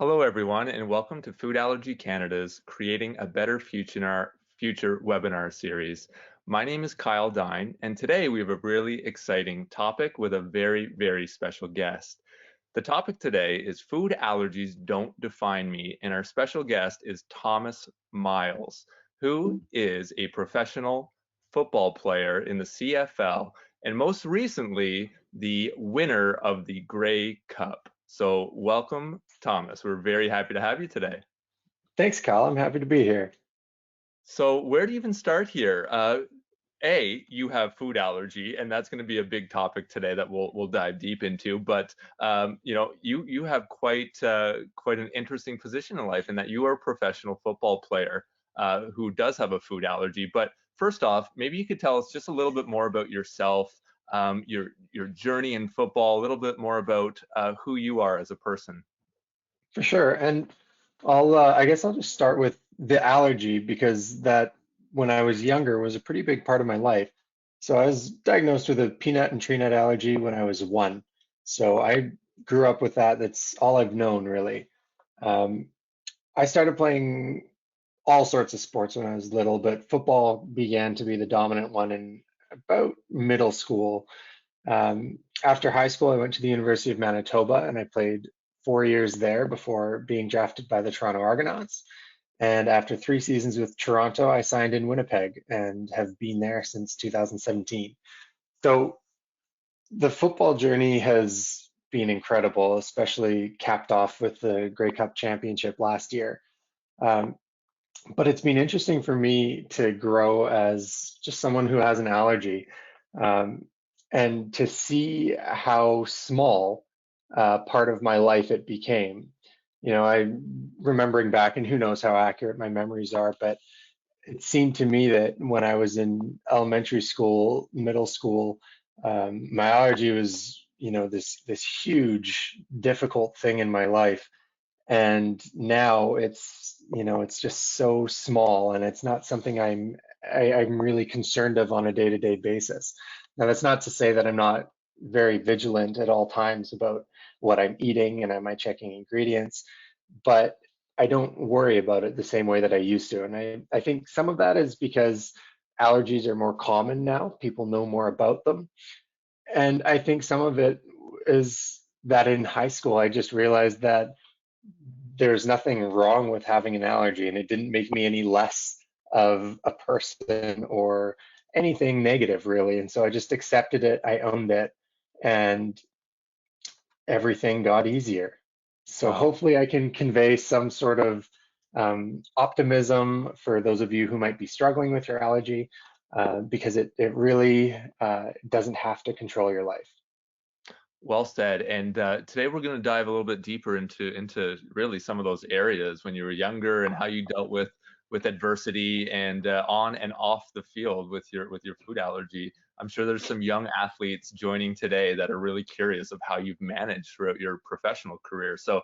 Hello, everyone, and welcome to Food Allergy Canada's Creating a Better Future webinar series. My name is Kyle Dine, and today we have a really exciting topic with a very special guest. The topic today is Food Allergies Don't Define Me, and our special guest is Thomas Miles, who is a professional football player in the CFL, and most recently, the winner of the Grey Cup. So welcome, Thomas. We're very happy to have you today. Thanks, Kyle. I'm happy to be here. So where do you even start here? You have food allergy, and that's going to be a big topic today that we'll dive deep into. But you have quite an interesting position in life in that you are a professional football player who does have a food allergy. But first off, maybe you could tell us just a little bit more about yourself, your journey in football, a little bit more about who you are as a person. For sure. And I guess I'll just start with the allergy because that, when I was younger, was a pretty big part of my life. So I was diagnosed with a peanut and tree nut allergy when I was one. So I grew up with that. That's all I've known, really. Um, I started playing all sorts of sports when I was little, but football began to be the dominant one in about middle school. After high school, I went to the University of Manitoba and I played 4 years there before being drafted by the Toronto Argonauts. And after 3 seasons with Toronto, I signed in Winnipeg and have been there since 2017. So the football journey has been incredible, especially capped off with the Grey Cup championship last year. Um, but it's been interesting for me to grow as just someone who has an allergy, um, and to see how small part of my life it became. I remembering back, and who knows how accurate my memories are, but it seemed to me that when I was in elementary school, middle school, my allergy was, this huge, difficult thing in my life, and now it's just so small, and it's not something I'm really concerned of on a day-to-day basis. Now, that's not to say that I'm not very vigilant at all times about what I'm eating and am I checking ingredients, but I don't worry about it the same way that I used to. And I think some of that is because allergies are more common now. People know more about them. And I think some of it is that in high school, I just realized that there's nothing wrong with having an allergy, and it didn't make me any less of a person or anything negative, really. And so I just accepted it, I owned it, and everything got easier. So Wow. hopefully I can convey some sort of optimism for those of you who might be struggling with your allergy, because it really doesn't have to control your life. Well said. And today we're going to dive a little bit deeper into really some of those areas when you were younger and how you dealt with adversity and on and off the field with your food allergy. I'm sure there's some young athletes joining today that are really curious of how you've managed throughout your professional career. So,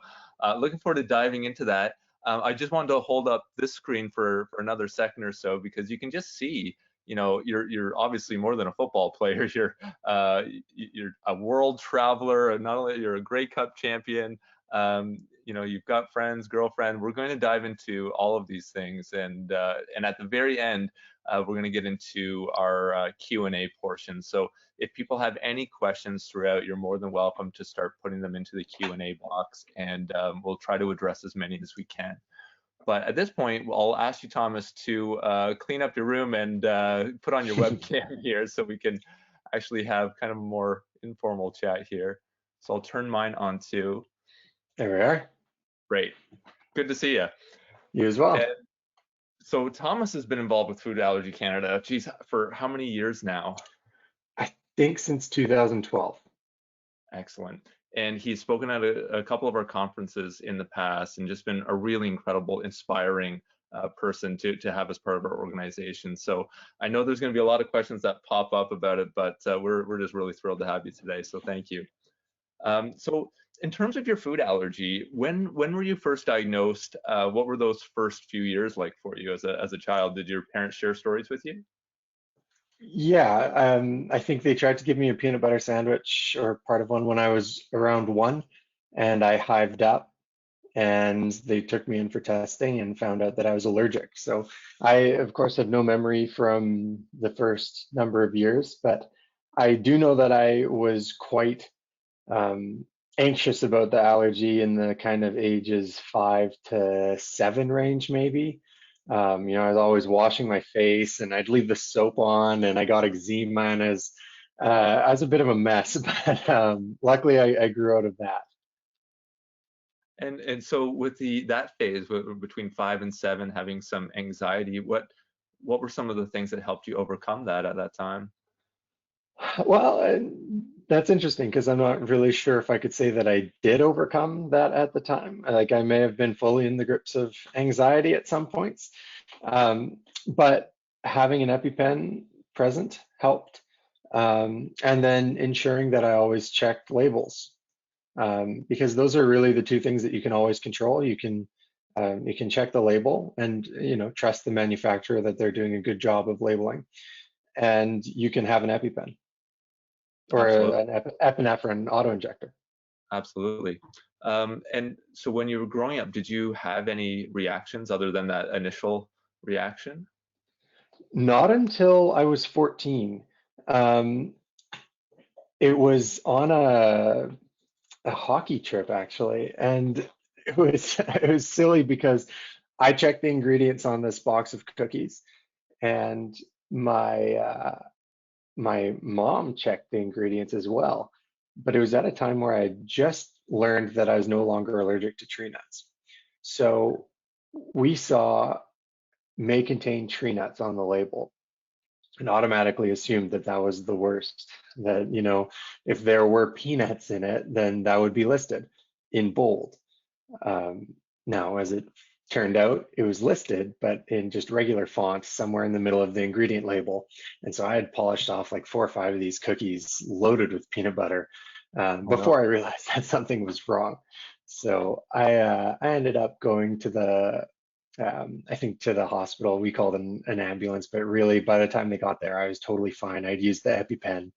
looking forward to diving into that. I just wanted to hold up this screen for another second or so because you can just see, you're obviously more than a football player. You're a world traveler, and not only you're a Grey Cup champion. You've got friends, girlfriend. We're going to dive into all of these things, and at the very end, we're going to get into our Q&A portion. So if people have any questions throughout, you're more than welcome to start putting them into the Q&A box, and we'll try to address as many as we can. But at this point, I'll ask you, Thomas, to clean up your room and put on your webcam here so we can actually have kind of a more informal chat here. So I'll turn mine on too. There we are. Great. Good to see you. You as And well. so Thomas has been involved with Food Allergy Canada, geez, for how many years now? I think since 2012. Excellent. And he's spoken at a couple of our conferences in the past and just been a really incredible, inspiring person to have as part of our organization. So I know there's going to be a lot of questions that pop up about it, but we're just really thrilled to have you today. So thank you. So in terms of your food allergy, when were you first diagnosed? What were those first few years like for you as a child? Did your parents share stories with you? Yeah, I think they tried to give me a peanut butter sandwich or part of one when I was around one, and I hived up. and they took me in for testing and found out that I was allergic. So I, of course, have no memory from the first number of years, but I do know that I was quite um, anxious about the allergy in the kind of ages 5 to 7 range, maybe. I was always washing my face and I'd leave the soap on and I got eczema and I was a bit of a mess, but luckily I grew out of that. And so with the that phase between 5 and 7, having some anxiety, what were some of the things that helped you overcome that at that time? Well, that's interesting because I'm not really sure if I could say that I did overcome that at the time. Like I may have been fully in the grips of anxiety at some points, but having an EpiPen present helped. And then ensuring that I always checked labels, because those are really the two things that you can always control. You can check the label and trust the manufacturer that they're doing a good job of labeling, and you can have an EpiPen or Absolutely. an epinephrine auto-injector. Absolutely. And so when you were growing up, did you have any reactions other than that initial reaction? Not until I was 14. Um, it was on a hockey trip actually, and it was it was silly because I checked the ingredients on this box of cookies, and my my mom checked the ingredients as well. But it was at a time where I just learned that I was no longer allergic to tree nuts. So we saw may contain tree nuts on the label and automatically assumed that that was the worst. That, if there were peanuts in it, then that would be listed in bold. Now, as it turned out, it was listed, but in just regular font somewhere in the middle of the ingredient label. And so I had polished off like 4 or 5 of these cookies loaded with peanut butter Oh before no. I realized that something was wrong. So I ended up going to I think to the hospital. We called an ambulance, but really by the time they got there, I was totally fine. I'd used the EpiPen,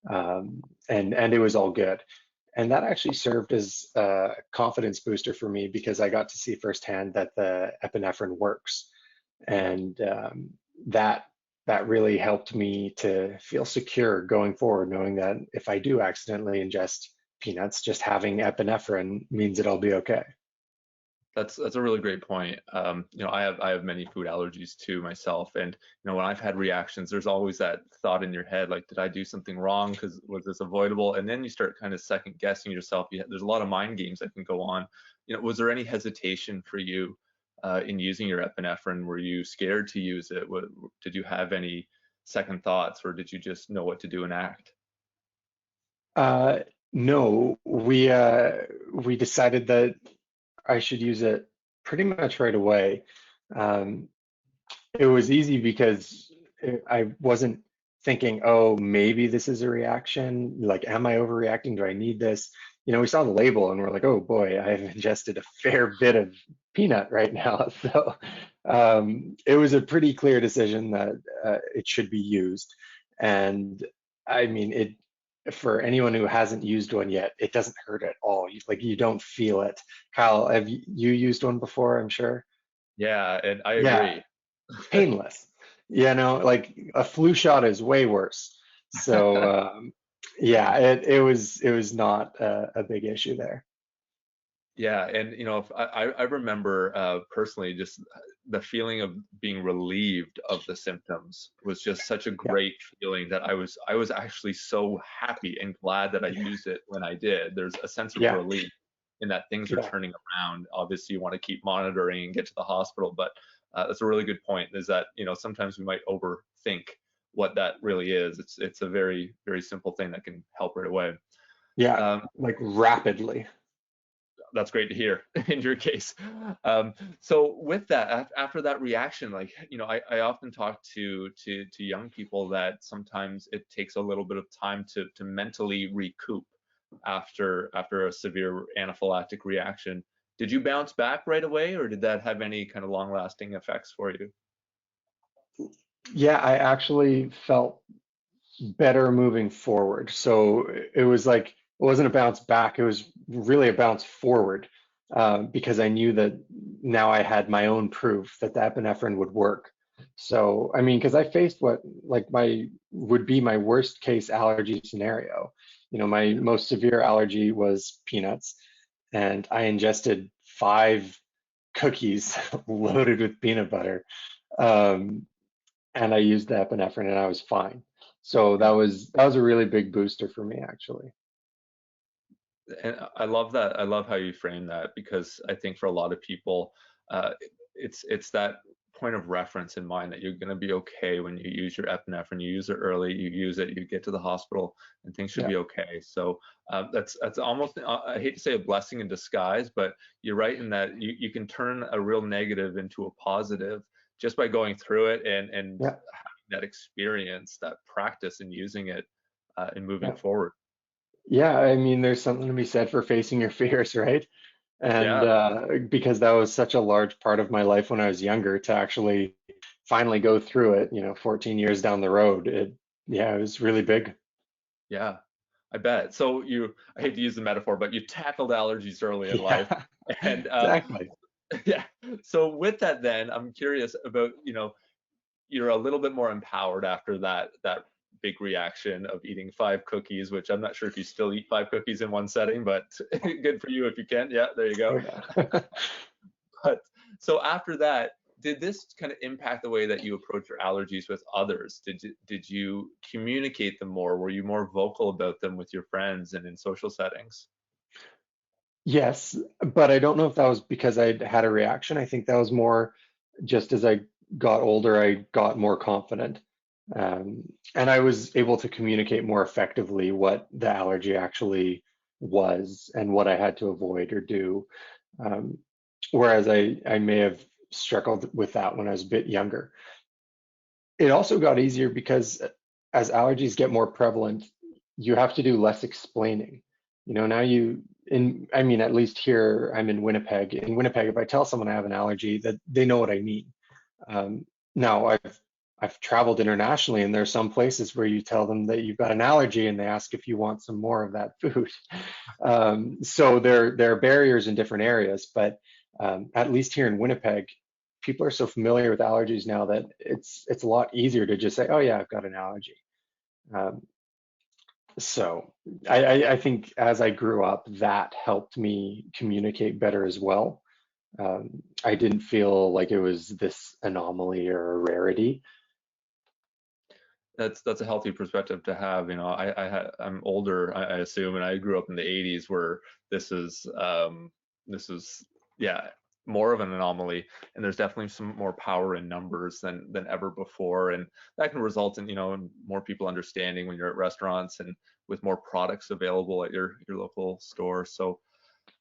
and it was all good. And that actually served as a confidence booster for me because I got to see firsthand that the epinephrine works, and that that really helped me to feel secure going forward, knowing that if I do accidentally ingest peanuts, just having epinephrine means that I'll be okay. That's a really great point. I have many food allergies too myself, and when I've had reactions, there's always that thought in your head like, did I do something wrong? Because was this avoidable? And then you start kind of second guessing yourself. There's a lot of mind games that can go on. Was there any hesitation for you in using your epinephrine? Were you scared to use it? Did you have any second thoughts, or did you just know what to do and act? Uh, no, we decided that I should use it pretty much right away. Um, it was easy because I wasn't thinking, oh, maybe this is a reaction. Like, am I overreacting? Do I need this? We saw the label and we're like, oh boy, I've ingested a fair bit of peanut right now. So it was a pretty clear decision that it should be used. And I mean, for anyone who hasn't used one yet, it doesn't hurt at all. Like you don't feel it. Kyle, have you used one before? I'm sure. Yeah, and I Yeah, agree. painless. Like a flu shot is way worse. So yeah, it was not a big issue there. Yeah, and if I remember personally just the feeling of being relieved of the symptoms was just such a Yeah, great feeling that I was actually so happy and glad that I used it when I did. There's a sense of yeah, relief in that things are yeah, turning around. Obviously, you want to keep monitoring and get to the hospital, but that's a really good point. Is that sometimes we might overthink what that really is. It's a very very simple thing that can help right away. yeah. Um, Like rapidly. that's great to hear in your case. So with that, after that reaction, like I often talk to young people that sometimes it takes a little bit of time to mentally recoup after a severe anaphylactic reaction. Did you bounce back right away, or did that have any kind of long-lasting effects for you? Yeah, I actually felt better moving forward. So it was like it wasn't a bounce back, it was really a bounce forward. because I knew that now I had my own proof that the epinephrine would work. So, I mean, because I faced what like my would be my worst case allergy scenario. You know, my Yeah. most severe allergy was peanuts, and I ingested 5 cookies loaded with peanut butter. Um, and I used the epinephrine and I was fine. So Yeah. that was a really big booster for me actually. And I love that. I love how you frame that because I think for a lot of people, it's that point of reference in mind that you're going to be okay when you use your epinephrine. You use it early, you use it, you get to the hospital, and things should Yeah, be okay. So that's almost I hate to say a blessing in disguise, but you're right in that you can turn a real negative into a positive just by going through it and yeah, having that experience, that practice, and using it and moving yeah. forward. Yeah, I mean, there's something to be said for facing your fears, right? And Yeah. because that was such a large part of my life when I was younger, to actually finally go through it, 14 years down the road, yeah, it was really big. Yeah, I bet. So I hate to use the metaphor, but you tackled allergies early in life. Yeah, And exactly. yeah, so with that then, I'm curious about, you're a little bit more empowered after that big reaction of eating 5 cookies, which I'm not sure if you still eat 5 cookies in one setting, but good for you if you can. Yeah, there you go. Oh yeah. But so after that, did this kind of impact the way that you approach your allergies with others? Did you communicate them more? Were you more vocal about them with your friends and in social settings? Yes, but I don't know if that was because I'd had a reaction. I think that was more just as I got older, I got more confident. Um, and I was able to communicate more effectively what the allergy actually was and what I had to avoid or do. Um, whereas I may have struggled with that when I was a bit younger. It also got easier because as allergies get more prevalent, you have to do less explaining. Now I mean, at least here I'm in Winnipeg. In Winnipeg, if I tell someone I have an allergy, that they know what I mean. Now I've traveled internationally, and there's some places where you tell them that you've got an allergy, and they ask if you want some more of that food. So there are barriers in different areas, but at least here in Winnipeg, people are so familiar with allergies now that it's a lot easier to just say, "Oh yeah, I've got an allergy." Um, so I think as I grew up, that helped me communicate better as well. I didn't feel like it was this anomaly or a rarity. That's a healthy perspective to have. I'm older, I assume, and I grew up in the '80s where this is this is yeah more of an anomaly, and there's definitely some more power in numbers than ever before, and that can result in in more people understanding when you're at restaurants and with more products available at your local store. So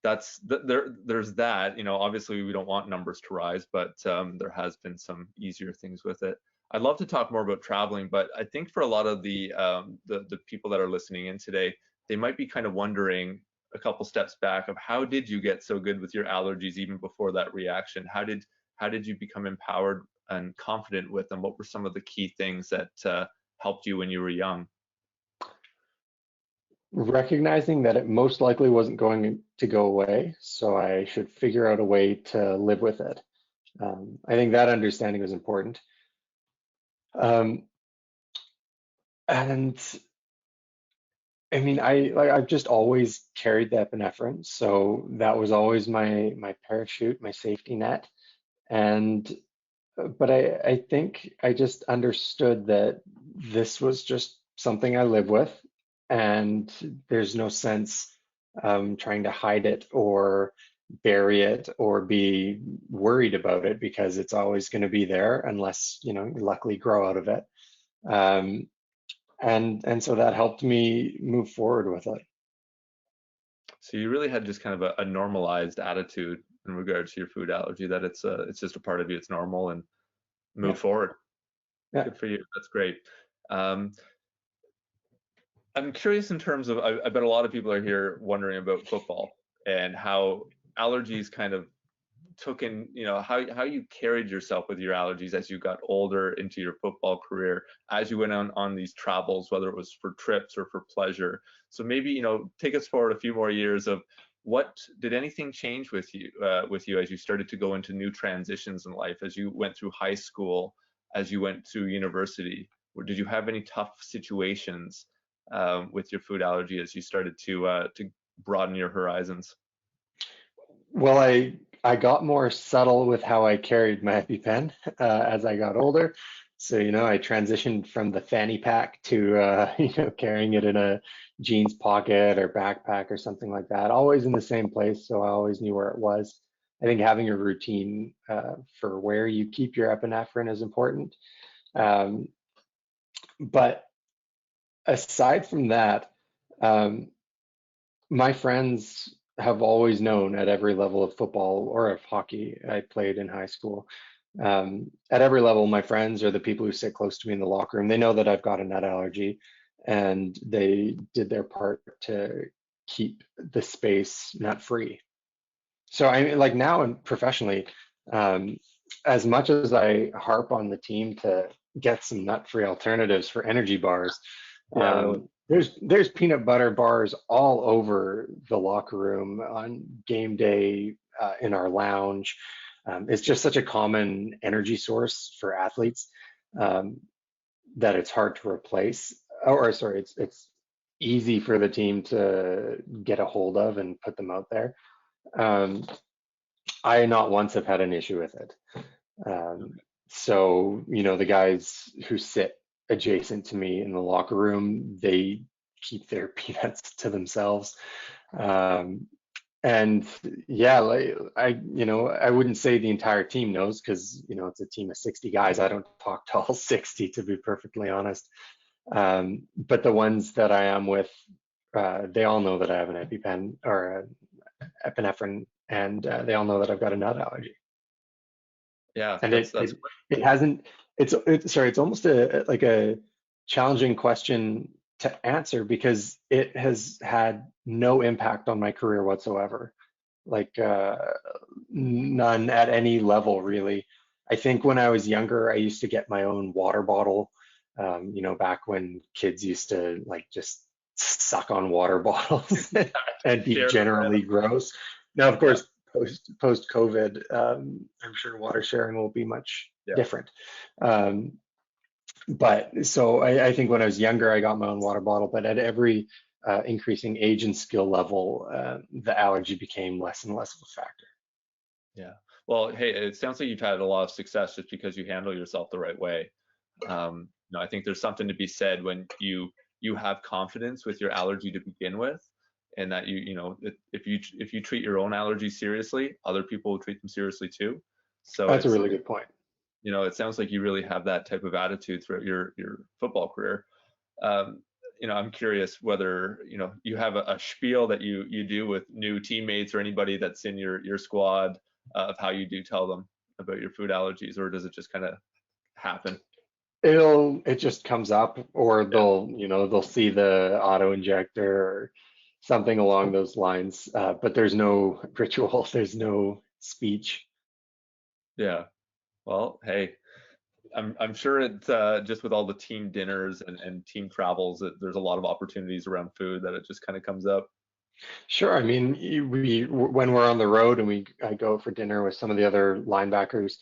there's that. Obviously we don't want numbers to rise, but there has been some easier things with it. I'd love to talk more about traveling, but I think for a lot of the people that are listening in today, they might be kind of wondering a couple steps back of how did you get so good with your allergies even before that reaction? How did you become empowered and confident with them? What were some of the key things that helped you when you were young? Recognizing that it most likely wasn't going to go away, so I should figure out a way to live with it. I think that understanding was important. Um, and I mean, I've just always carried the epinephrine, so that was always my parachute, my safety net. And but I think I just understood that this was just something I live with, and there's no sense trying to hide it or bury it or be worried about it because it's always going to be there unless, you luckily grow out of it. Um, and so that helped me move forward with it. So you really had just kind of a normalized attitude in regards to your food allergy, that it's just a part of you, it's normal, and Yeah, move forward. yeah. Good for you. That's great. Um, I'm curious in terms of I bet a lot of people are here wondering about football and how allergies kind of took in, how you carried yourself with your allergies as you got older into your football career, as you went on these travels, whether it was for trips or for pleasure. So maybe, take us forward a few more years of what did anything change with you as you started to go into new transitions in life, as you went through high school, as you went through university? Or did you have any tough situations with your food allergy as you started to broaden your horizons? Well, I got more subtle with how I carried my EpiPen as I got older. So, I transitioned from the fanny pack to carrying it in a jeans pocket or backpack or something like that, always in the same place, so I always knew where it was. I think having a routine for where you keep your epinephrine is important. Um, but aside from that, um, my friends have always known at every level of football or of hockey I played in high school. At every level, my friends are the people who sit close to me in the locker room. They know that I've got a nut allergy, and they did their part to keep the space nut free. So I mean, like now and professionally, um, as much as I harp on the team to get some nut-free alternatives for energy bars, Yeah, really. there's peanut butter bars all over the locker room on game day, in our lounge. It's just such a common energy source for athletes, um, that it's hard to replace. Or sorry, it's easy for the team to get a hold of and put them out there. Um, I not once have had an issue with it. Um, so, the guys who sit adjacent to me in the locker room, they keep their peanuts to themselves. Um, and yeah, like I wouldn't say the entire team knows because, it's a team of 60 guys. I don't talk to all 60 to be perfectly honest. But the ones that I am with, they all know that I have an EpiPen or epinephrine, and they all know that I've got a nut allergy. Yeah, And that's it hasn't. Sorry. It's almost like a challenging question to answer because it has had no impact on my career whatsoever. Like none at any level really. I think when I was younger, I used to get my own water bottle. Back when kids used to like just suck on water bottles and be share them generally around. gross. Now, of Yeah, course, post COVID, I'm sure water sharing will be much yeah. different. Um, but so I think when I was younger, I got my own water bottle. But at every increasing age and skill level, the allergy became less and less of a factor. Yeah. Well, hey, it sounds like you've had a lot of success just because you handle yourself the right way. I think there's something to be said when you have confidence with your allergy to begin with, and that if you treat your own allergy seriously, other people will treat them seriously too. So That's a it's really good point. it sounds like you really have that type of attitude throughout your football career. Um, I'm curious whether you have a spiel that you do with new teammates or anybody that's in your squad, of how you do tell them about your food allergies, or does it just kind of happen? It just comes up, or Yeah, they'll see the auto injector or something along those lines. But there's no ritual, there's no speech. yeah. Well, hey, I'm sure it's just with all the team dinners and team travels that there's a lot of opportunities around food that it just kind of comes up. Sure. I mean, when we're on the road and I go out for dinner with some of the other linebackers,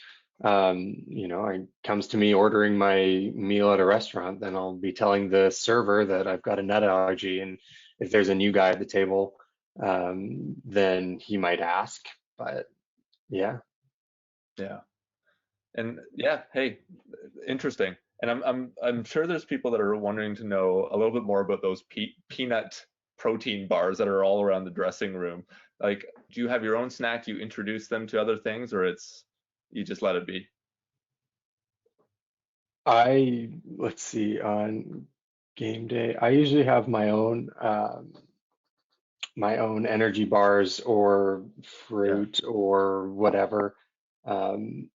it comes to me ordering my meal at a restaurant, then I'll be telling the server that I've got a nut allergy, and if there's a new guy at the table, then he might ask. But yeah, Yeah. And yeah, hey, interesting. And I'm sure there's people that are wondering to know a little bit more about those peanut protein bars that are all around the dressing room. Like, do you have your own snack? Do you introduce them to other things, or it's you just let it be? let's see, on game day, I usually have my own energy bars or Yeah, fruit or whatever. Um,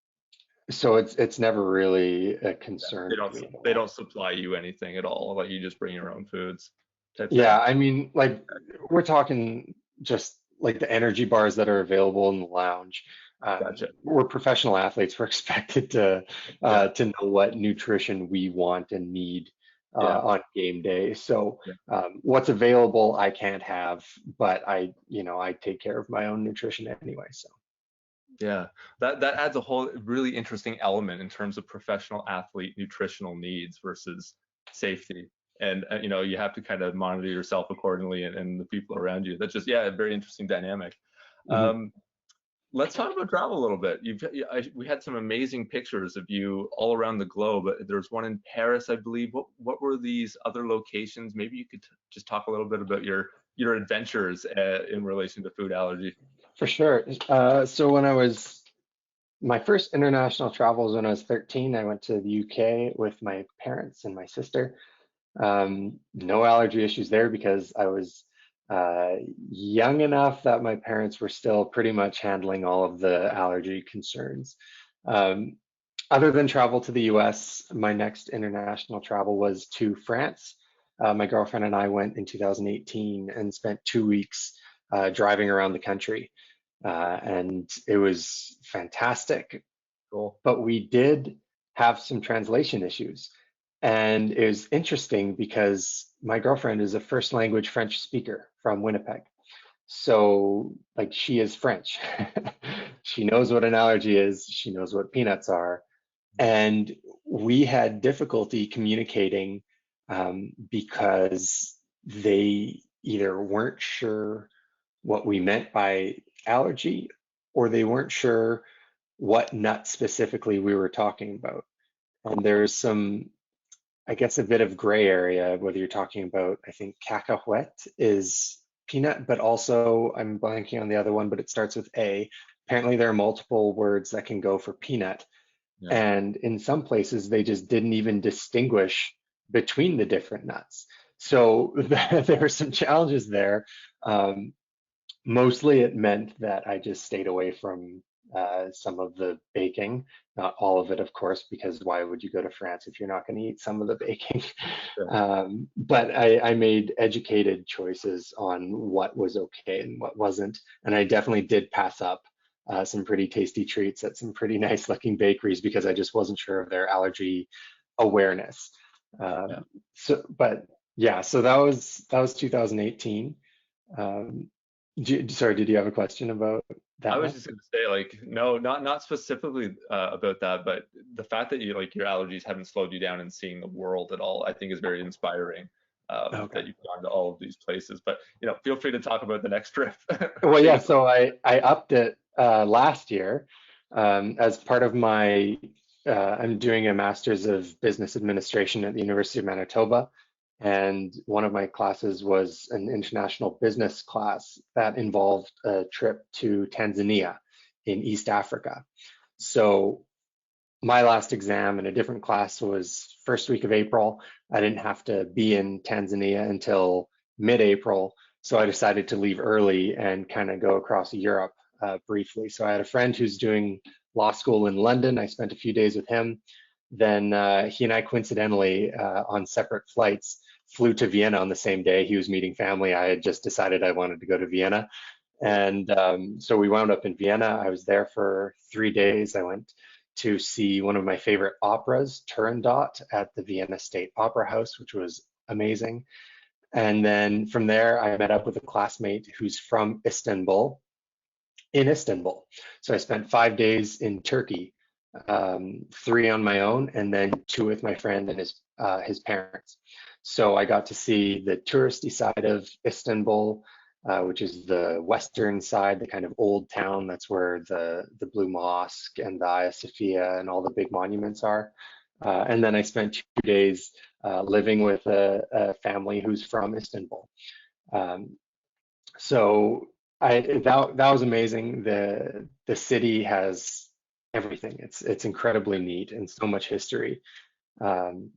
so it's never really a yeah. concern They for don't me at they all. don't supply you anything at all. Like you just bring your own foods type thing. Yeah, I mean, like we're talking just like the energy bars that are available in the lounge. Gotcha. We're professional athletes. We're expected to Yeah, to know what nutrition we want and need. Yeah. on game day. So Yeah. what's available I can't have, but I take care of my own nutrition anyway. So Yeah, that adds a whole really interesting element in terms of professional athlete nutritional needs versus safety. And you have to kind of monitor yourself accordingly, and the people around you. That's just, yeah, a very interesting dynamic. mhm. Um, let's talk about travel a little bit. We had some amazing pictures of you all around the globe. There's one in Paris, I believe. What were these other locations? Maybe you could just talk a little bit about your adventures in relation to food allergy. For sure. So my first international travel was when I was 13. I went to the UK with my parents and my sister. No allergy issues there because I was uh, young enough that my parents were still pretty much handling all of the allergy concerns. Um, Other than travel to the US, my next international travel was to France. My girlfriend and I went in 2018 and spent 2 weeks driving around the country. And it was fantastic, Cool. but we did have some translation issues. And it was interesting because my girlfriend is a first language French speaker from Winnipeg. So, like, she is French. She knows what an allergy is, she knows what peanuts are. And we had difficulty communicating because they either weren't sure what we meant by allergy or they weren't sure what nut specifically we were talking about. And there's some, I guess, a bit of gray area whether you're talking about, I think cacahuete is peanut, but also I'm blanking on the other one, but it starts with A. Apparently, there are multiple words that can go for peanut. Yeah. And in some places, they just didn't even distinguish between the different nuts. So there were some challenges there. Um, Mostly it meant that I just stayed away from some of the baking, not all of it, of course, because why would you go to France if you're not going to eat some of the baking? Yeah. But I made educated choices on what was okay and what wasn't. And I definitely did pass up some pretty tasty treats at some pretty nice looking bakeries because I just wasn't sure of their allergy awareness. Yeah. But yeah, so that was 2018. Um, Sorry, did you have a question about I that was one? just gonna say, like, no, not specifically about that, but the fact that your allergies haven't slowed you down in seeing the world at all, I think is very inspiring. Okay. That you've gone to all of these places, but feel free to talk about the next trip. Well, Take yeah, us. so I upped it last year as part of I'm doing a master's of business administration at the University of Manitoba, and one of my classes was an international business class that involved a trip to Tanzania in East Africa. So my last exam in a different class was first week of April. I didn't have to be in Tanzania until mid-April, so I decided to leave early and kind of go across Europe briefly. So I had a friend who's doing law school in London. I spent a few days with him. Then he and I coincidentally on separate flights flew to Vienna on the same day. He was meeting family. I had just decided I wanted to go to Vienna. Cool. And so we wound up in Vienna. I was there for 3 days. I went to see one of my favorite operas, Turandot, at the Vienna State Opera House, which was amazing. And then from there, I met up with a classmate who's from Istanbul, in Istanbul. So I spent 5 days in Turkey, 3 on my own, and then 2 with my friend and his parents. So I got to see the touristy side of Istanbul, which is the western side, the kind of old town. That's where the Blue Mosque and the Hagia Sophia and all the big monuments are. And then I spent 2 days living with a family who's from Istanbul. Um, so that was amazing. The city has everything. It's incredibly neat and so much history. Um,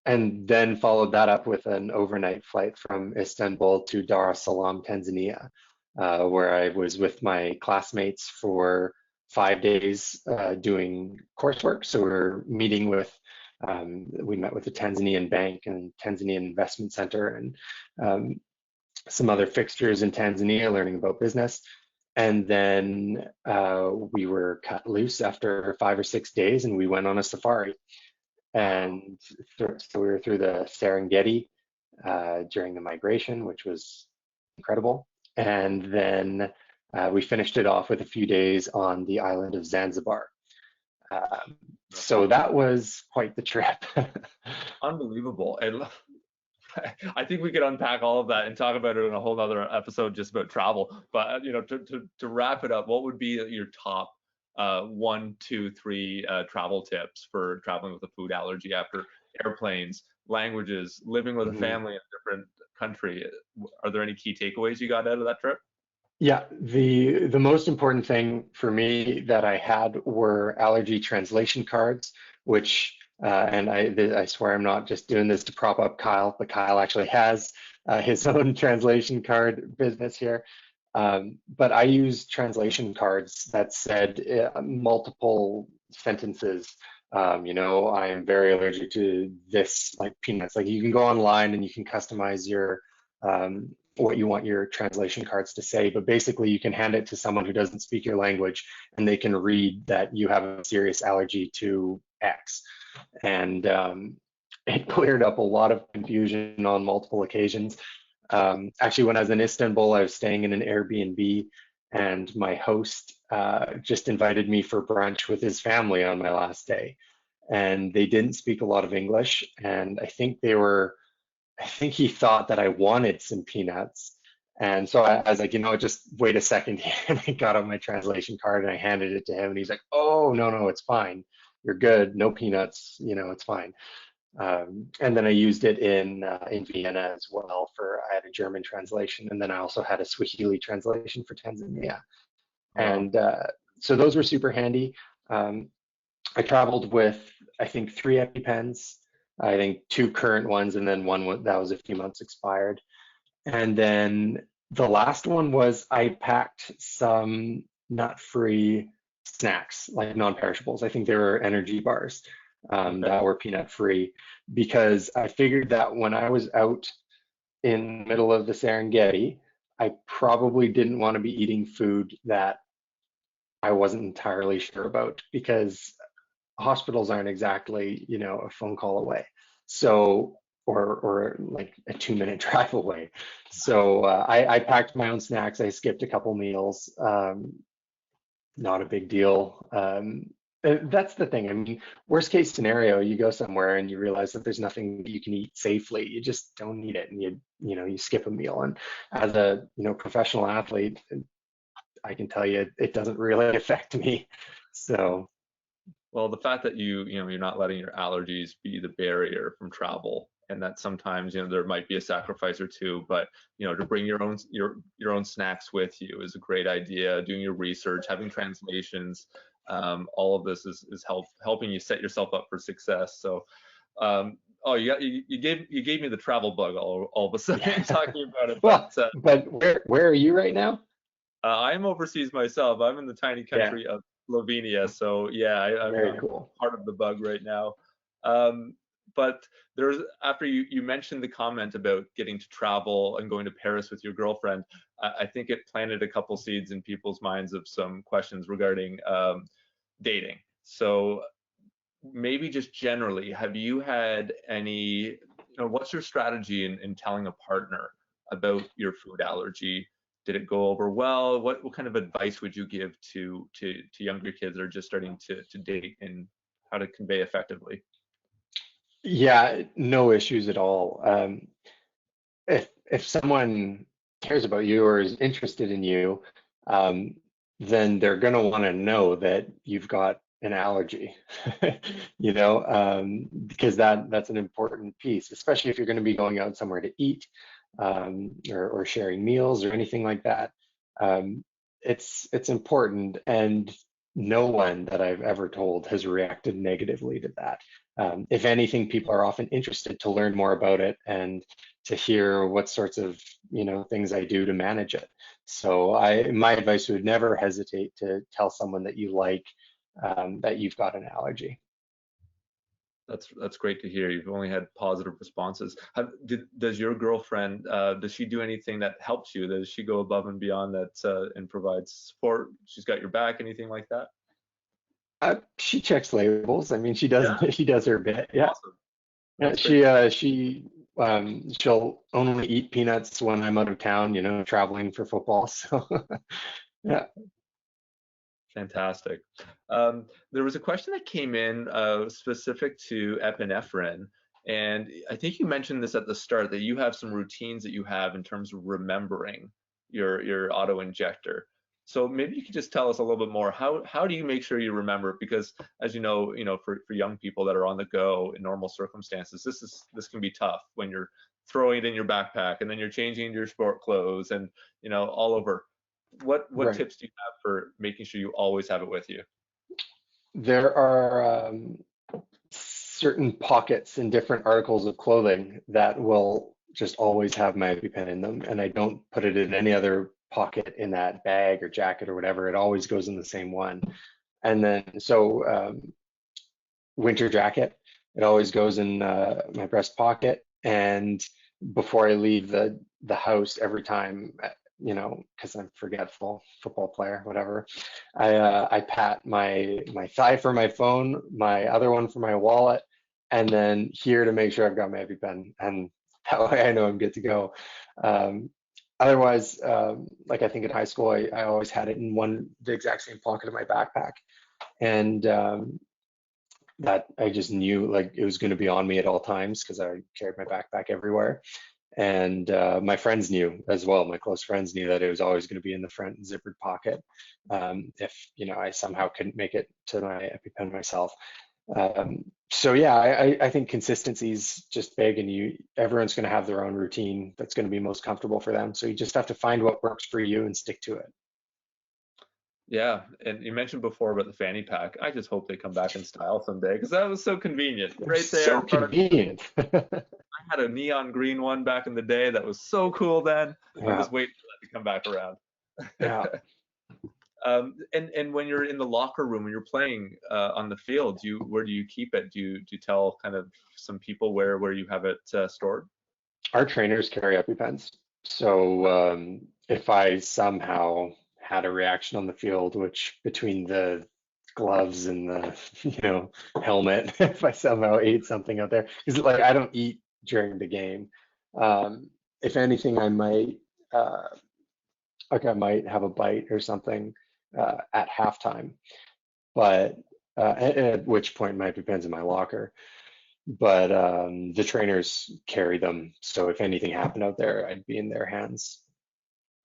and then followed that up with an overnight flight from Istanbul to Dar es Salaam, Tanzania, where I was with my classmates for 5 days doing coursework. So we met with the Tanzanian Bank and Tanzanian Investment Center and um, some other fixtures in Tanzania, learning about business. And then we were cut loose after 5 or 6 days and we went on a safari. and so we were through the Serengeti during the migration, which was incredible. And then we finished it off with a few days on the island of Zanzibar. So that was quite the trip. Unbelievable. And I think we could unpack all of that and talk about it in a whole other episode just about travel. But to wrap it up, what would be your top one, two, three travel tips for traveling with a food allergy after airplanes, languages, living with a Mhm. family in a different country? Are there any key takeaways you got out of that trip? Yeah, the most important thing for me that I had were allergy translation cards, which and I swear I'm not just doing this to prop up Kyle, but Kyle actually has his own translation card business here. But I used translation cards that said multiple sentences. I am very allergic to this, like peanuts. Like you can go online and you can customize your what you want your translation cards to say, but basically you can hand it to someone who doesn't speak your language and they can read that you have a serious allergy to X. And it cleared up a lot of confusion on multiple occasions. Actually, when I was in Istanbul, I was staying in an Airbnb, and my host just invited me for brunch with his family on my last day. And they didn't speak a lot of English, and I think he thought that I wanted some peanuts. And so I was like, just wait a second here. And I got out my translation card and I handed it to him. And he's like, oh, no, no, it's fine. You're good. No peanuts. It's fine. And then I used it in Vienna as well I had a German translation. And then I also had a Swahili translation for Tanzania. Wow. And so those were super handy. Um, I traveled with, I think, three EpiPens, I think two current ones, and then that was a few months expired. And then the last one was I packed some nut-free snacks, like non-perishables. I think they were energy bars Okay. that were peanut-free because I figured that when I was out in the middle of the Serengeti, I probably didn't want to be eating food that I wasn't entirely sure about because hospitals aren't exactly, a phone call away. So, or like a 2 minute drive away. So I packed my own snacks. I skipped a couple meals. Not a big deal. That's the thing. I mean, worst case scenario, you go somewhere and you realize that there's nothing you can eat safely. You just don't need it, and you skip a meal. And as a professional athlete, I can tell you it doesn't really affect me. So Well, the fact that you're not letting your allergies be the barrier from travel, and that sometimes there might be a sacrifice or two, but to bring your own snacks with you is a great idea. Doing your research, having translations, all of this is helping you set yourself up for success. So, oh, you gave me the travel bug all of a sudden yeah. talking about it, but Well, but where are you right now? I'm overseas myself. I'm in the tiny Yeah, country of Slovenia, so yeah, very I'm cool. part of the bug right now. Um, but there's after you mentioned the comment about getting to travel and going to Paris with your girlfriend, I think it planted a couple seeds in people's minds of some questions regarding dating. So maybe just generally, have you had what's your strategy in telling a partner about your food allergy? Did it go over well? What kind of advice would you give to younger kids that are just starting to date and how to convey effectively? Yeah, no issues at all. If someone cares about you or is interested in you, um, then they're going to want to know that you've got an allergy, because that's an important piece, especially if you're going to be going out somewhere to eat, or sharing meals or anything like that. Um, it's important, and no one that I've ever told has reacted negatively to that. If anything, people are often interested to learn more about it and to hear what sorts of things I do to manage it. So my advice would never hesitate to tell someone that you like, that you've got an allergy. That's great to hear. You've only had positive responses. Does your girlfriend does she do anything that helps you? Does she go above and beyond that and provides support? She's got your back, anything like that? She checks labels. I mean, she does Yeah, she does her bit. Yeah. awesome. Yeah, That's great. she'll only eat peanuts when I'm out of town, traveling for football. So yeah, Fantastic. There was a question that came in specific to epinephrine, and I think you mentioned this at the start that you have some routines that you have in terms of remembering your auto injector. So maybe you could just tell us a little bit more. How do you make sure you remember it? Because as for young people that are on the go in normal circumstances, this can be tough when you're throwing it in your backpack and then you're changing into your sport clothes and all over. What right. tips do you have for making sure you always have it with you? There are certain pockets in different articles of clothing that will just always have my EpiPen in them, and I don't put it in any other pocket in that bag or jacket or whatever. It always goes in the same one. And then winter jacket. It always goes in my breast pocket. And before I leave the house, every time, because I'm forgetful, football player, whatever, I pat my thigh for my phone, my other one for my wallet, and then here to make sure I've got my EpiPen, and that way I know I'm good to go. Um, Otherwise, like I think in high school, I always had it in the exact same pocket of my backpack, and that I just knew like it was going to be on me at all times because I carried my backpack everywhere. And my friends knew as well. My close friends knew that it was always going to be in the front zippered pocket. If I somehow couldn't make it to my EpiPen myself. So yeah, I think consistency is just big, and everyone's going to have their own routine that's going to be most comfortable for them. So you just have to find what works for you and stick to it. Yeah, and you mentioned before about the fanny pack. I just hope they come back in style someday because that was so convenient. They're Right there so in front of me. convenient. I had a neon green one back in the day that was so cool then. I'm Yeah, just waiting for that to come back around. yeah. And when you're in the locker room when you're playing on the field, where do you keep it? Do you tell kind of some people where you have it stored? Our trainers carry EpiPens. So if I somehow had a reaction on the field, which between the gloves and the helmet, if I somehow ate something out there, because like I don't eat during the game. If anything, uh, I might have a bite or something at halftime, but at which point my EpiPen's in my locker. But the trainers carry them, so if anything happened out there, I'd be in their hands.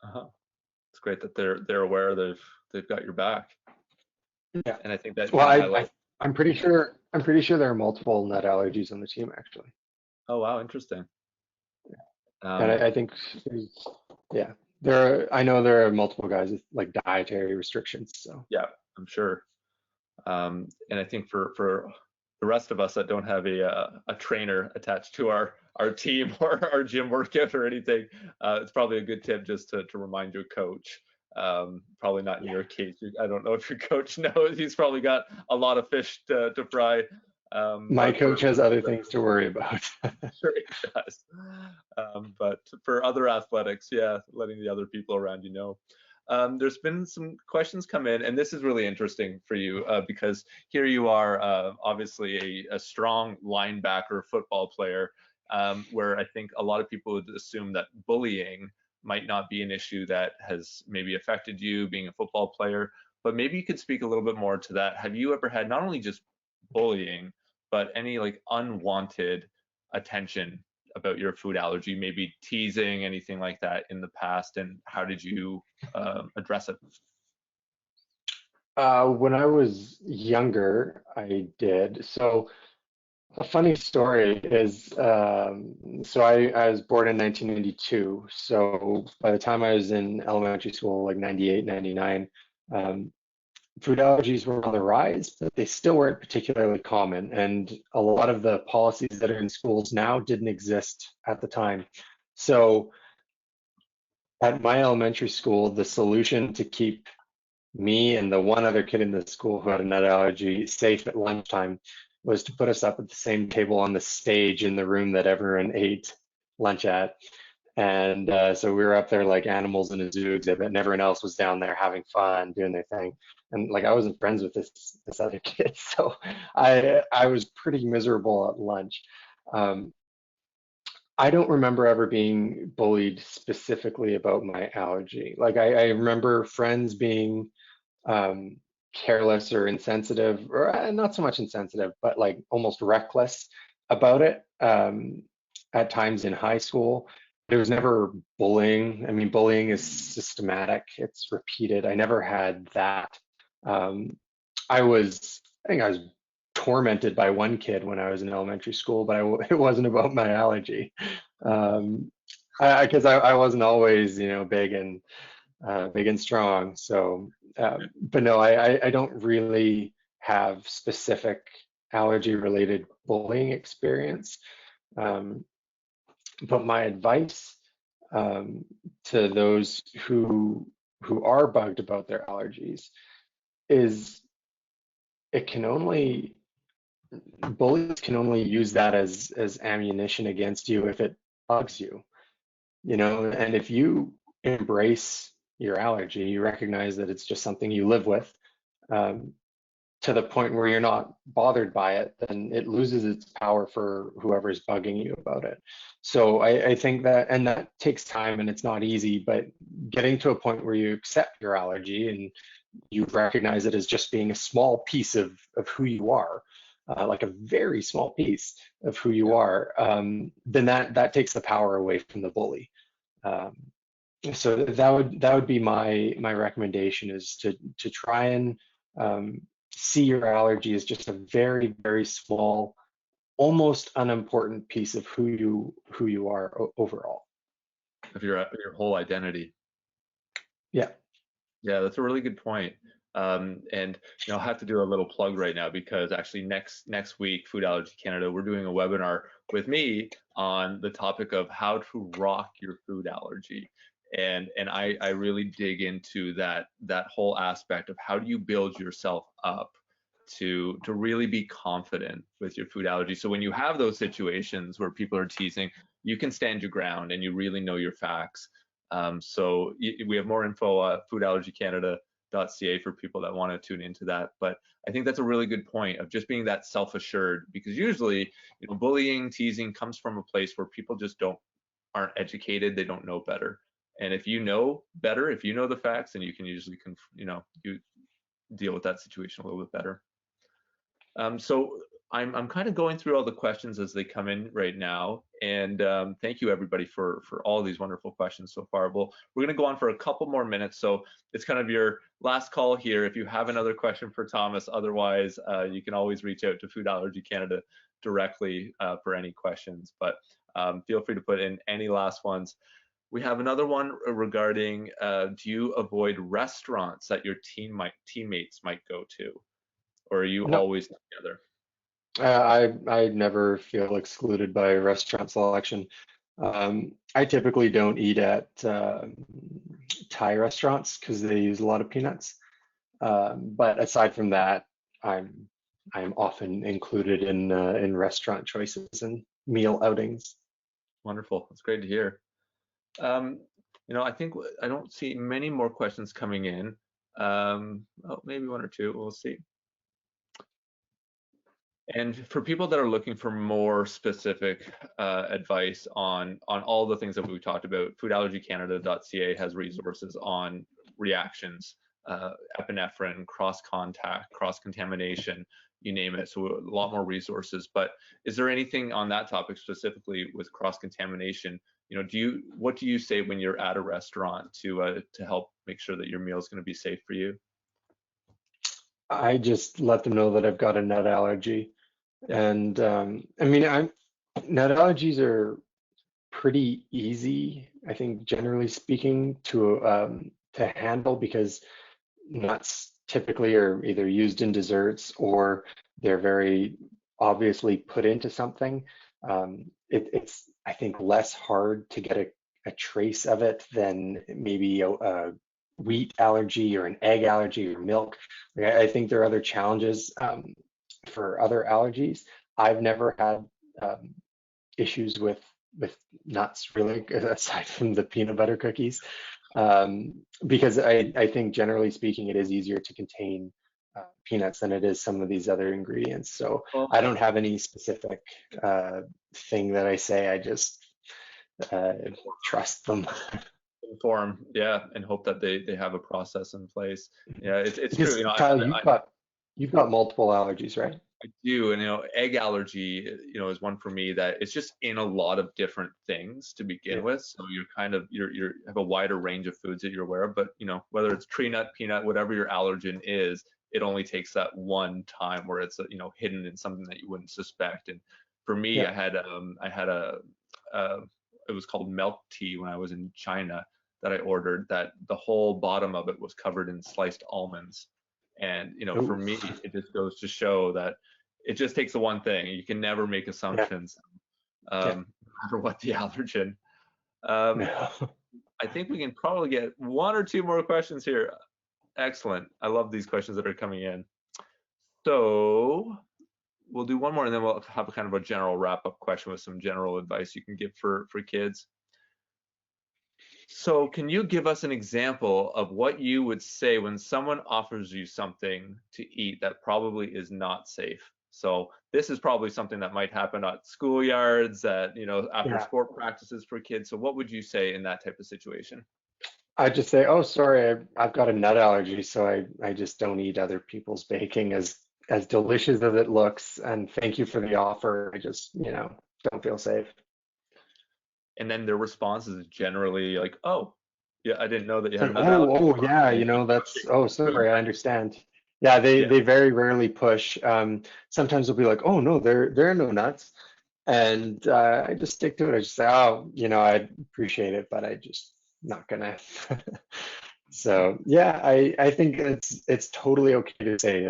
Uh-huh. It's great that they're aware they've got your back, Yeah. and I think that Well, kind of highlights. I'm pretty sure there are multiple nut allergies on the team actually, Oh wow, interesting. and Um, I think there's, yeah, there are, I know there are multiple guys with like dietary restrictions. So yeah, I'm sure. And I think for the rest of us that don't have a trainer attached to our team or our gym workout or anything, it's probably a good tip just to remind your coach. Probably not in yeah, your case. I don't know if your coach knows. He's probably got a lot of fish to fry. my But coach has other things to worry about. sure he does. But for other athletics, yeah, letting the other people around you know. There's been some questions come in, and this is really interesting for you because here you are, obviously a strong linebacker football player, where I think a lot of people would assume that bullying might not be an issue that has maybe affected you being a football player. But maybe you could speak a little bit more to that. Have you ever had not only just bullying, but any like unwanted attention about your food allergy, maybe teasing, anything like that in the past, and how did you address it? When I was younger, I did. So a funny story is, so I was born in 1992. So by the time I was in elementary school, like 98, 99, um, food allergies were on the rise, but they still weren't particularly common. And a lot of the policies that are in schools now didn't exist at the time. So at my elementary school, the solution to keep me and the one other kid in the school who had a nut allergy safe at lunchtime was to put us up at the same table on the stage in the room that everyone ate lunch at. And so we were up there like animals in a zoo exhibit, and everyone else was down there having fun, doing their thing. And like I wasn't friends with this other kid, so I was pretty miserable at lunch. Um, I don't remember ever being bullied specifically about my allergy. Like I remember friends being um, careless or insensitive, or not so much insensitive, but like almost reckless about it at times in high school. There was never bullying. I mean, bullying is systematic, it's repeated. I never had that. Um, I think I was tormented by one kid when I was in elementary school, but it wasn't about my allergy. Um, because I wasn't always, big and strong. So, but no, I don't really have specific allergy related bullying experience. Um, but my advice um, to those who are bugged about their allergies is it can only bullies can only use that as ammunition against you if it bugs you, and if you embrace your allergy, you recognize that it's just something you live with, um, to the point where you're not bothered by it, then it loses its power for whoever's bugging you about it. So I think that, and that takes time and it's not easy, but getting to a point where you accept your allergy and you recognize it as just being a small piece of who you are, like a very small piece of who you Yeah. are, then that takes the power away from the bully. Um, so that would be my recommendation is to try and um, see your allergy as just a very, very small, almost unimportant piece of who you are overall. Of your whole identity. Yeah. Yeah, that's a really good point. And I'll have to do a little plug right now because actually next week, Food Allergy Canada, we're doing a webinar with me on the topic of how to rock your food allergy. And I really dig into that whole aspect of how do you build yourself up to really be confident with your food allergy. So when you have those situations where people are teasing, you can stand your ground and you really know your facts. So we have more info at foodallergycanada.ca for people that want to tune into that. But I think that's a really good point of just being that self-assured, because usually, bullying, teasing comes from a place where people just aren't educated, they don't know better. And if you know better, if you know the facts, then you can usually you deal with that situation a little bit better. So I'm kind of going through all the questions as they come in right now, and thank you everybody for all these wonderful questions so far. We're going to go on for a couple more minutes, so it's kind of your last call here. If you have another question for Thomas, otherwise you can always reach out to Food Allergy Canada directly for any questions. But feel free to put in any last ones. We have another one regarding do you avoid restaurants that your teammates might go to, or are you No, always together? I never feel excluded by restaurant selection. I typically don't eat at Thai restaurants because they use a lot of peanuts. But aside from that, I'm I'm often included in restaurant choices and meal outings. Wonderful. That's great to hear. Um, I think I don't see many more questions coming in. Oh, maybe one or two. We'll see. And for people that are looking for more specific advice on all the things that we talked about, foodallergycanada.ca has resources on reactions, epinephrine, cross contact, cross contamination, you name it. So a lot more resources. But is there anything on that topic specifically with cross contamination? What do you say when you're at a restaurant to help make sure that your meal is going to be safe for you? I just let them know that I've got a nut allergy, Yeah. and I mean, nut allergies are pretty easy, I think, generally speaking, to handle because nuts typically are either used in desserts or they're very obviously put into something. It's, I think, less hard to get a trace of it than maybe a wheat allergy or an egg allergy or milk. Like, I think there are other challenges for other allergies. I've never had issues with with nuts, really, aside from the peanut butter cookies, because I think generally speaking, it is easier to contain peanuts than it is some of these other ingredients. So Well, I don't have any specific uh, thing that I say. I just uh, trust them. inform, yeah, and hope that they have a process in place. Yeah, it's true. Because Kyle, I you've got multiple allergies, right? I do, and egg allergy, is one for me that it's just in a lot of different things to begin Yeah. with. So you're kind of you're have a wider range of foods that you're aware of, but whether it's tree nut, peanut, whatever your allergen is, it only takes that one time where it's hidden in something that you wouldn't suspect. And for me, Yeah. I had uh, it was called milk tea when I was in China that I ordered that the whole bottom of it was covered in sliced almonds. And for Oh, me, it just goes to show that it just takes the one thing. You can never make yeah. assumptions, Yeah. no matter what the allergen. Um, No. I think we can probably get one or two more questions here. Excellent. I love these questions that are coming in. So we'll do one more, and then we'll have a kind of a general wrap-up question with some general advice you can give for kids. So can you give us an example of what you would say when someone offers you something to eat that probably is not safe? So this is probably something that might happen at schoolyards, after Yeah. sport practices for kids. So what would you say in that type of situation? I just say, oh, sorry, I've got a nut allergy, so I just don't eat other people's baking as delicious as it looks. And thank you for the offer. I just, don't feel safe. And then their response is generally like, "Oh, yeah, I didn't know that you It's had like, a nut allergy." oh, oh, yeah, We'll keep that's, pushing oh, food, sorry, I right? understand. Yeah, they Yeah. they very rarely push. Sometimes they'll be like, oh no, there are no nuts, and I just stick to it. I just say, oh, I appreciate it, but I just not gonna. So yeah, I think it's totally okay to say.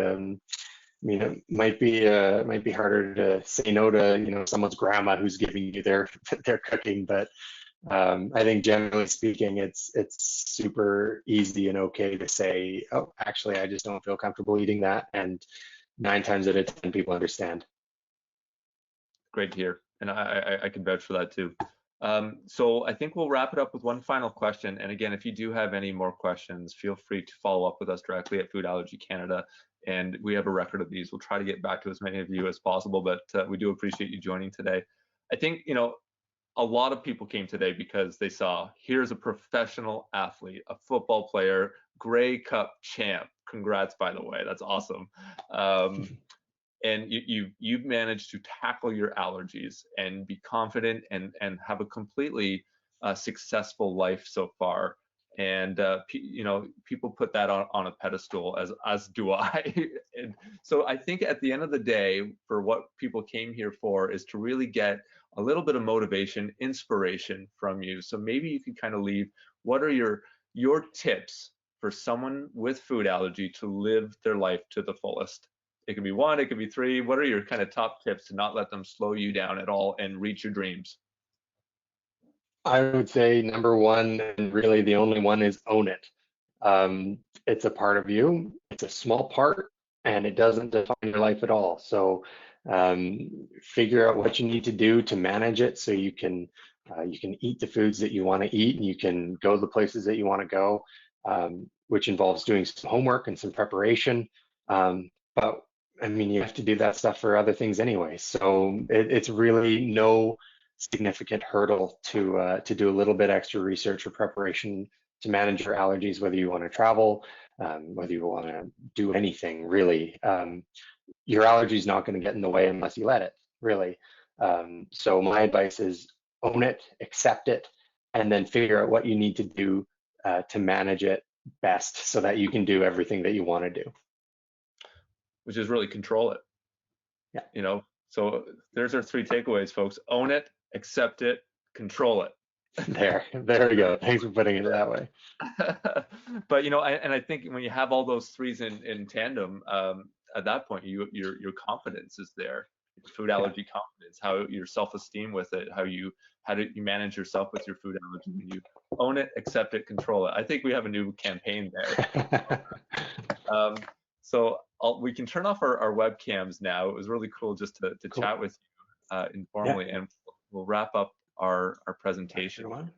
I mean, it might be harder to say no to someone's grandma who's giving you their their cooking, but I think generally speaking, it's super easy and okay to say, oh, actually, I just don't feel comfortable eating that, and 9 times out of 10, people understand. Great to hear, and I can vouch for that too. So I think we'll wrap it up with one final question. And again, if you do have any more questions, feel free to follow up with us directly at Food Allergy Canada. And we have a record of these. We'll try to get back to as many of you as possible, but we do appreciate you joining today. I think, a lot of people came today because they saw here's a professional athlete, a football player, Grey Cup champ. Congrats, by the way. That's awesome. Um, and you've managed to tackle your allergies and be confident and have a completely successful life so far. And people put that on a pedestal, as do I. And so I think at the end of the day, for what people came here for is to really get a little bit of motivation, inspiration from you. So maybe you can kind of leave, what are your tips for someone with food allergy to live their life to the fullest? It could be one, it could be three. What are your kind of top tips to not let them slow you down at all and reach your dreams? I would say number one, and really the only one, is own it. It's a part of you. It's a small part, and it doesn't define your life at all. So figure out what you need to do to manage it, so you can eat the foods that you want to eat, and you can go the places that you want to go, which involves doing some homework and some preparation. But I mean, you have to do that stuff for other things anyway. So it's really no significant hurdle to do a little bit extra research or preparation to manage your allergies, whether you want to travel, whether you want to do anything really. Your allergy is not going to get in the way unless you let it, really. So my advice is own it, accept it, and then figure out what you need to do to manage it best so that you can do everything that you want to do. Which is really control it, Yeah, you know? So there's our three takeaways, folks. Own it, accept it, control it. there we go. Thanks for putting it that way. But and I think when you have all those threes in tandem, at that point, your confidence is there. Your food Yeah. allergy confidence, how your self-esteem with it, how do you manage yourself with your food allergy when you own it, accept it, control it. I think we have a new campaign there. Um, so we can turn off our webcams now. It was really cool just to Cool. chat with you Yeah. informally, and we'll wrap up our Bye, presentation. everyone.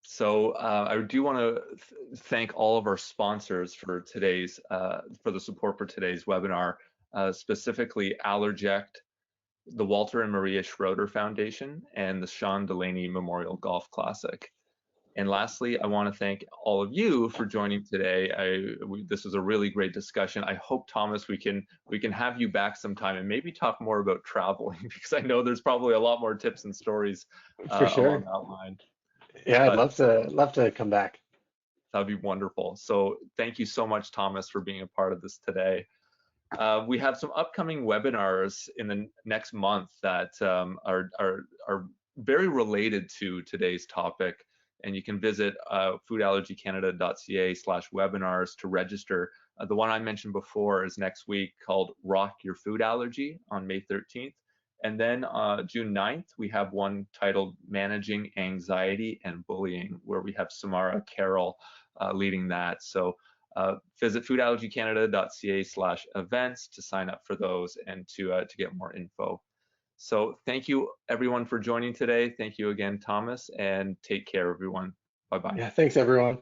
So I do want to thank all of our sponsors for for the support for today's webinar, specifically Allerject, the Walter and Maria Schroeder Foundation, and the Sean Delaney Memorial Golf Classic. And lastly, I want to thank all of you for joining today. This was a really great discussion. I hope, Thomas, we can have you back sometime and maybe talk more about traveling because I know there's probably a lot more tips and stories For along sure. that line. Yeah, I'd But love to come back. that'd be wonderful. So thank you so much, Thomas, for being a part of this today. We have some upcoming webinars in the next month that are very related to today's topic, and you can visit foodallergycanada.ca/webinars to register. The one I mentioned before is next week called Rock Your Food Allergy on May 13th. And then June 9th, we have one titled Managing Anxiety and Bullying, where we have Samara Carroll leading that. So visit foodallergycanada.ca/events to sign up for those and to get more info. So thank you everyone for joining today. Thank you again, Thomas, and take care, everyone. Bye-bye. Yeah, thanks everyone.